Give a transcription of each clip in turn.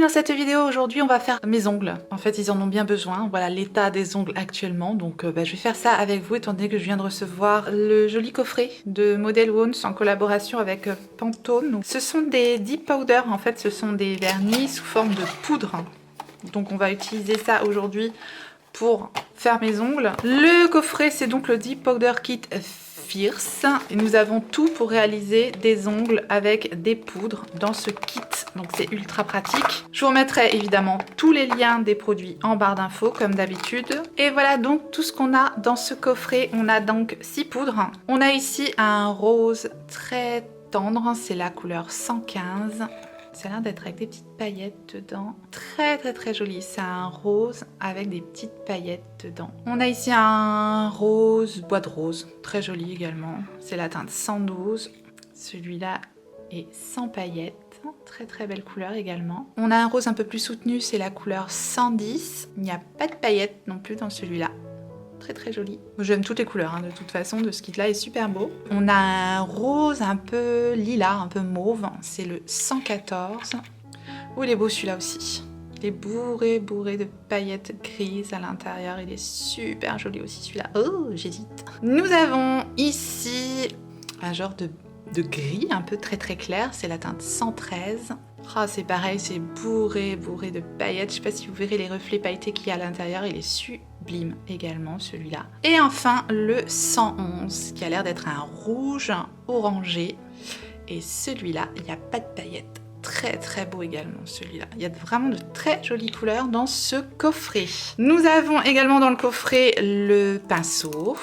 Bienvenue dans cette vidéo. Aujourd'hui on va faire mes ongles. En fait ils en ont bien besoin, voilà l'état des ongles actuellement. Donc je vais faire ça avec vous étant donné que je viens de recevoir le joli coffret de Model Wounds en collaboration avec Pantone. Ce sont des deep powder, en fait ce sont des vernis sous forme de poudre. Donc on va utiliser ça aujourd'hui pour faire mes ongles. Le coffret c'est donc le Deep Powder Kit Fierce. Et nous avons tout pour réaliser des ongles avec des poudres dans ce kit. Donc c'est ultra pratique. Je vous remettrai évidemment tous les liens des produits en barre d'infos comme d'habitude. Et voilà donc tout ce qu'on a dans ce coffret. On a donc 6 poudres. On a ici un rose très tendre, c'est la couleur 115. Ça a l'air d'être avec des petites paillettes dedans. Très joli. C'est un rose avec des petites paillettes dedans. On a ici un rose, bois de rose. Très joli également. C'est la teinte 112. Celui-là est sans paillettes. Très belle couleur également. On a un rose un peu plus soutenu. C'est la couleur 110. Il n'y a pas de paillettes non plus dans celui-là. Très joli. J'aime toutes les couleurs de toute façon de ce kit là est super beau. On a un rose un peu lilas, un peu mauve, c'est le 114. Oh il est beau celui-là aussi. Il est bourré de paillettes grises à l'intérieur, il est super joli aussi celui-là. Oh j'hésite. Nous avons ici un genre de gris un peu très clair, c'est la teinte 113. Ah, c'est pareil, c'est bourré de paillettes. Je sais pas si vous verrez les reflets pailletés qu'il y a à l'intérieur, il est sublime également celui-là. Et enfin le 111 qui a l'air d'être un rouge orangé. Et celui-là, il n'y a pas de paillettes. Très beau également celui-là. Il y a vraiment de très jolies couleurs dans ce coffret. Nous avons également dans le coffret le pinceau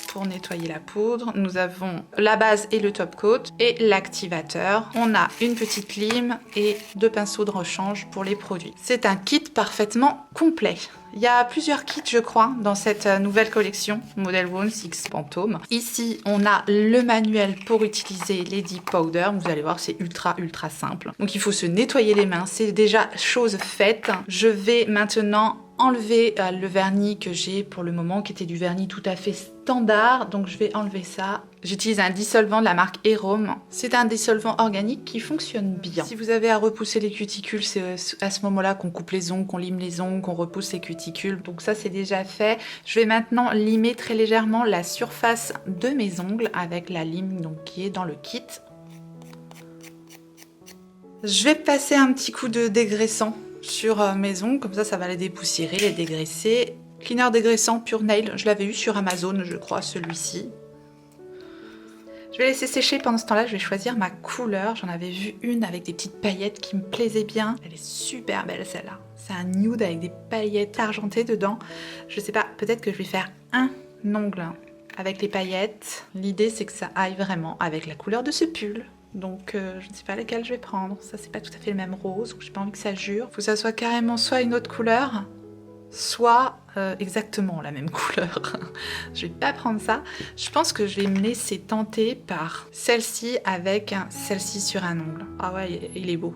pour nettoyer la poudre. Nous avons la base et le top coat et l'activateur. On a une petite lime et 2 pinceaux de rechange pour les produits. C'est un kit parfaitement complet. Il y a plusieurs kits je crois dans cette nouvelle collection Model Wounds X Pantone. Ici on a le manuel pour utiliser les deep powder. Vous allez voir c'est ultra simple. Donc il faut se nettoyer les mains, c'est déjà chose faite. Je vais maintenant enlever le vernis que j'ai pour le moment qui était du vernis tout à fait standard, donc je vais enlever ça. J'utilise un dissolvant de la marque Erome. C'est un dissolvant organique qui fonctionne bien. Si vous avez à repousser les cuticules, c'est à ce moment-là qu'on coupe les ongles, qu'on lime les ongles, qu'on repousse les cuticules. Donc ça c'est déjà fait. Je vais maintenant limer très légèrement la surface de mes ongles avec la lime donc, qui est dans le kit. Je vais passer un petit coup de dégraissant sur mes ongles, comme ça va les dépoussiérer, les dégraisser. Cleaner dégraissant Pure Nail, je l'avais eu sur Amazon je crois celui-ci. Je vais laisser sécher pendant ce temps-là, je vais choisir ma couleur. J'en avais vu une avec des petites paillettes qui me plaisaient bien. Elle est super belle celle-là. C'est un nude avec des paillettes argentées dedans. Je sais pas, peut-être que je vais faire un ongle avec les paillettes. L'idée c'est que ça aille vraiment avec la couleur de ce pull. Donc je ne sais pas lesquelles je vais prendre. Ça c'est pas tout à fait le même rose, donc j'ai pas envie que ça jure. Faut que ça soit carrément soit une autre couleur, soit exactement la même couleur. Je vais pas prendre ça. Je pense que je vais me laisser tenter par celle-ci avec celle-ci sur un ongle. Ah ouais, il est beau.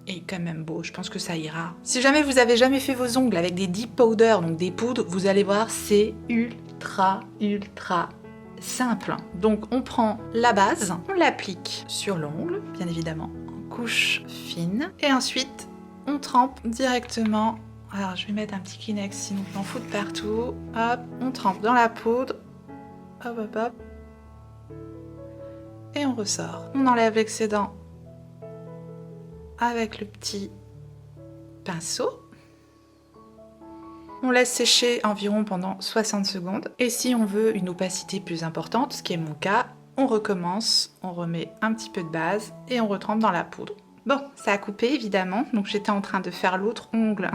Il est quand même beau, je pense que ça ira. Si jamais vous avez jamais fait vos ongles avec des deep powder, donc des poudres, vous allez voir, c'est ultra simple. Donc on prend la base, on l'applique sur l'ongle, bien évidemment, en couche fine. Et ensuite, on trempe directement. Alors je vais mettre un petit Kleenex, sinon je m'en fous de partout. Hop, on trempe dans la poudre. Hop. Et on ressort. On enlève l'excédent avec le petit pinceau. On laisse sécher environ pendant 60 secondes. Et si on veut une opacité plus importante, ce qui est mon cas, on recommence, on remet un petit peu de base et on retrempe dans la poudre. Bon, ça a coupé évidemment, donc j'étais en train de faire l'autre ongle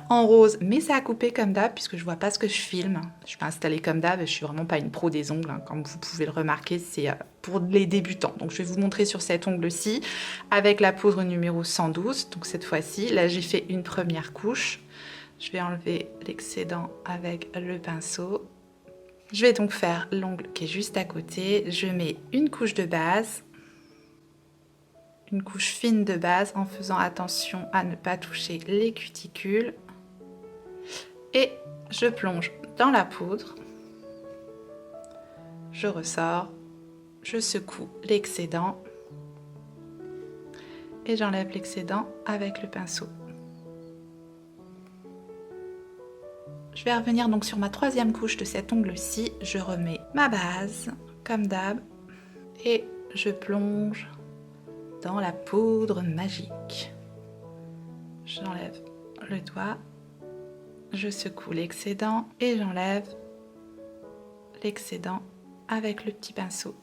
en rose, mais ça a coupé comme d'hab puisque je vois pas ce que je filme. Je suis pas installée comme d'hab, je suis vraiment pas une pro des ongles, comme vous pouvez le remarquer, c'est pour les débutants. Donc je vais vous montrer sur cet ongle-ci avec la poudre numéro 112. Donc cette fois-ci, là j'ai fait une première couche. Je vais enlever l'excédent avec le pinceau. Je vais donc faire l'ongle qui est juste à côté. Je mets une couche de base, une couche fine de base en faisant attention à ne pas toucher les cuticules. Et je plonge dans la poudre. Je ressors, je secoue l'excédent. et j'enlève l'excédent avec le pinceau. Je vais revenir donc sur ma troisième couche de cet ongle-ci. Je remets ma base, comme d'hab, et je plonge dans la poudre magique. J'enlève le doigt, je secoue l'excédent et j'enlève l'excédent avec le petit pinceau.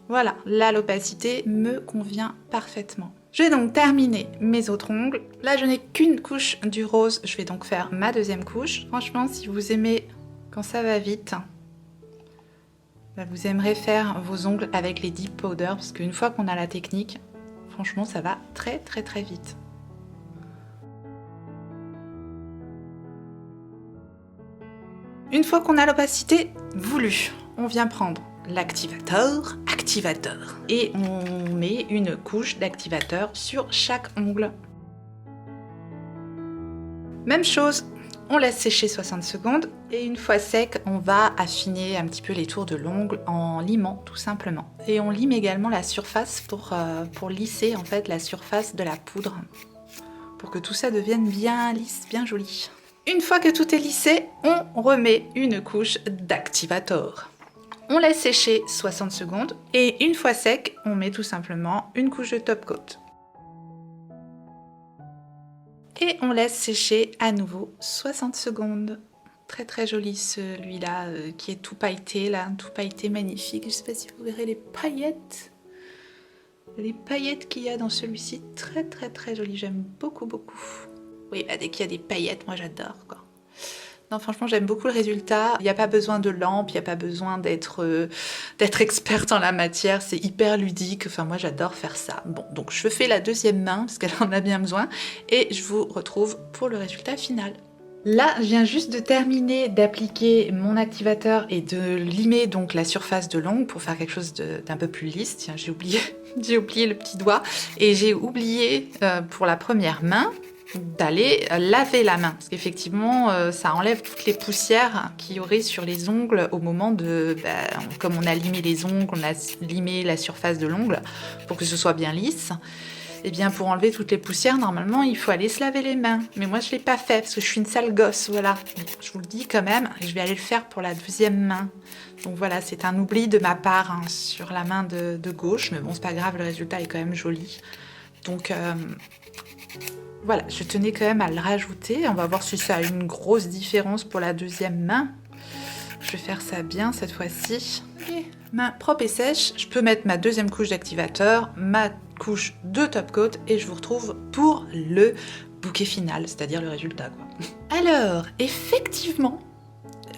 Voilà, là l'opacité me convient parfaitement. Je vais donc terminer mes autres ongles. Là je n'ai qu'une couche du rose, je vais donc faire ma deuxième couche. Franchement, si vous aimez quand ça va vite, vous aimerez faire vos ongles avec les deep powder, parce qu'une fois qu'on a la technique, franchement ça va très très très vite. Une fois qu'on a l'opacité voulue, on vient prendre l'activateur, et on met une couche d'activateur sur chaque ongle. Même chose, on laisse sécher 60 secondes et une fois sec, on va affiner un petit peu les tours de l'ongle en limant tout simplement. Et on lime également la surface pour lisser en fait la surface de la poudre, pour que tout ça devienne bien lisse, bien joli. Une fois que tout est lissé, on remet une couche d'activateur. On laisse sécher 60 secondes et une fois sec, on met tout simplement une couche de top coat. Et on laisse sécher à nouveau 60 secondes. Très très joli celui-là qui est tout pailleté là, tout pailleté magnifique. Je ne sais pas si vous verrez les paillettes. Les paillettes qu'il y a dans celui-ci, très très très joli, j'aime beaucoup beaucoup. Oui, bah, dès qu'il y a des paillettes, moi j'adore quoi. Non, franchement, j'aime beaucoup le résultat. Il n'y a pas besoin de lampe, il n'y a pas besoin d'être experte en la matière. C'est hyper ludique. Enfin, moi, j'adore faire ça. Bon, donc je fais la deuxième main parce qu'elle en a bien besoin. Et je vous retrouve pour le résultat final. Là, je viens juste de terminer d'appliquer mon activateur et de limer donc la surface de l'ongle pour faire quelque chose d'un peu plus lisse. Tiens, j'ai oublié le petit doigt. Et j'ai oublié pour la première main d'aller laver la main parce qu'effectivement ça enlève toutes les poussières qu'il y aurait sur les ongles au moment de comme on a limé les ongles, on a limé la surface de l'ongle pour que ce soit bien lisse. Et bien pour enlever toutes les poussières, normalement il faut aller se laver les mains, mais moi je l'ai pas fait parce que je suis une sale gosse, voilà. Je vous le dis quand même, et je vais aller le faire pour la deuxième main. Donc voilà, c'est un oubli de ma part hein, sur la main de gauche, mais bon c'est pas grave, le résultat est quand même joli. Donc voilà, je tenais quand même à le rajouter. On va voir si ça a une grosse différence pour la deuxième main. Je vais faire ça bien cette fois-ci. Okay. Main propre et sèche, je peux mettre ma deuxième couche d'activateur, ma couche de top coat et je vous retrouve pour le bouquet final, c'est-à-dire le résultat quoi. Alors, effectivement,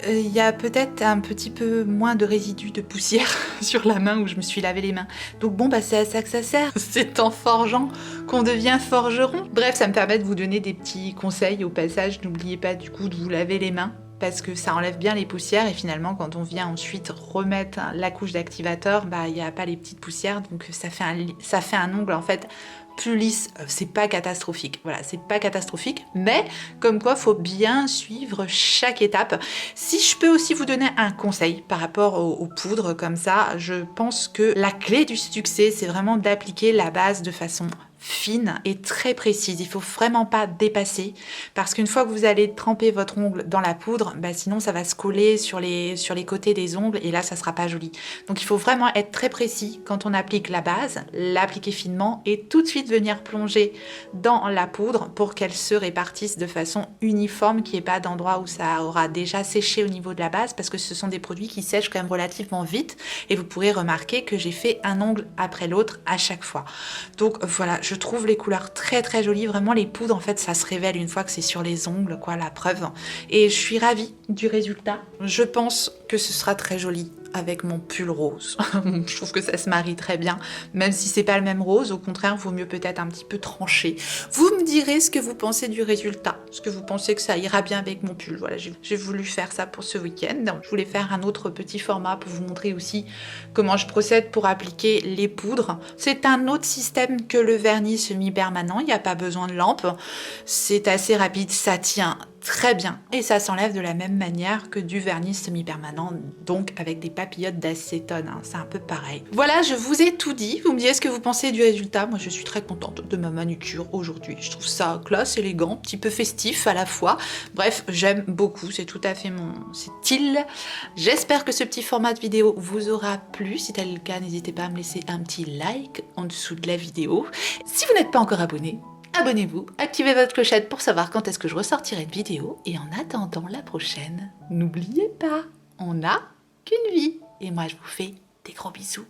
il y a peut-être un petit peu moins de résidus de poussière sur la main où je me suis lavé les mains. Donc bon, c'est à ça que ça sert. C'est en forgeant qu'on devient forgeron. Bref, ça me permet de vous donner des petits conseils au passage. N'oubliez pas du coup de vous laver les mains parce que ça enlève bien les poussières et finalement quand on vient ensuite remettre la couche d'activateur, il n'y a pas les petites poussières donc ça fait un ongle en fait plus lisse, c'est pas catastrophique. Voilà, c'est pas catastrophique, mais comme quoi, faut bien suivre chaque étape. Si je peux aussi vous donner un conseil par rapport aux poudres comme ça, je pense que la clé du succès, c'est vraiment d'appliquer la base de façon fine et très précise. Il faut vraiment pas dépasser parce qu'une fois que vous allez tremper votre ongle dans la poudre, sinon ça va se coller sur les côtés des ongles et là ça sera pas joli. Donc il faut vraiment être très précis quand on applique la base, l'appliquer finement et tout de suite venir plonger dans la poudre pour qu'elle se répartisse de façon uniforme, qu'il n'y ait pas d'endroit où ça aura déjà séché au niveau de la base parce que ce sont des produits qui sèchent quand même relativement vite et vous pourrez remarquer que j'ai fait un ongle après l'autre à chaque fois. Donc voilà, je trouve les couleurs très très jolies, vraiment les poudres en fait ça se révèle une fois que c'est sur les ongles quoi, la preuve. Et je suis ravie du résultat, je pense que ce sera très joli avec mon pull rose. Je trouve que ça se marie très bien, même si c'est pas le même rose, au contraire, vaut mieux peut-être un petit peu trancher. Vous me direz ce que vous pensez du résultat, ce que vous pensez que ça ira bien avec mon pull. Voilà, j'ai voulu faire ça pour ce week-end. Je voulais faire un autre petit format pour vous montrer aussi comment je procède pour appliquer les poudres. C'est un autre système que le vernis semi-permanent, il n'y a pas besoin de lampe. C'est assez rapide, ça tient très bien et ça s'enlève de la même manière que du vernis semi-permanent, donc avec des papillotes d'acétone, hein, c'est un peu pareil. Voilà, je vous ai tout dit, vous me direz ce que vous pensez du résultat. Moi je suis très contente de ma manucure aujourd'hui, je trouve ça classe, élégant, un petit peu festif à la fois. Bref, j'aime beaucoup, c'est tout à fait mon style. J'espère que ce petit format de vidéo vous aura plu. Si tel est le cas, n'hésitez pas à me laisser un petit like en dessous de la vidéo. Si vous n'êtes pas encore abonné, abonnez-vous, activez votre clochette pour savoir quand est-ce que je ressortirai une vidéo. Et en attendant la prochaine, n'oubliez pas, on n'a qu'une vie. Et moi, je vous fais des gros bisous.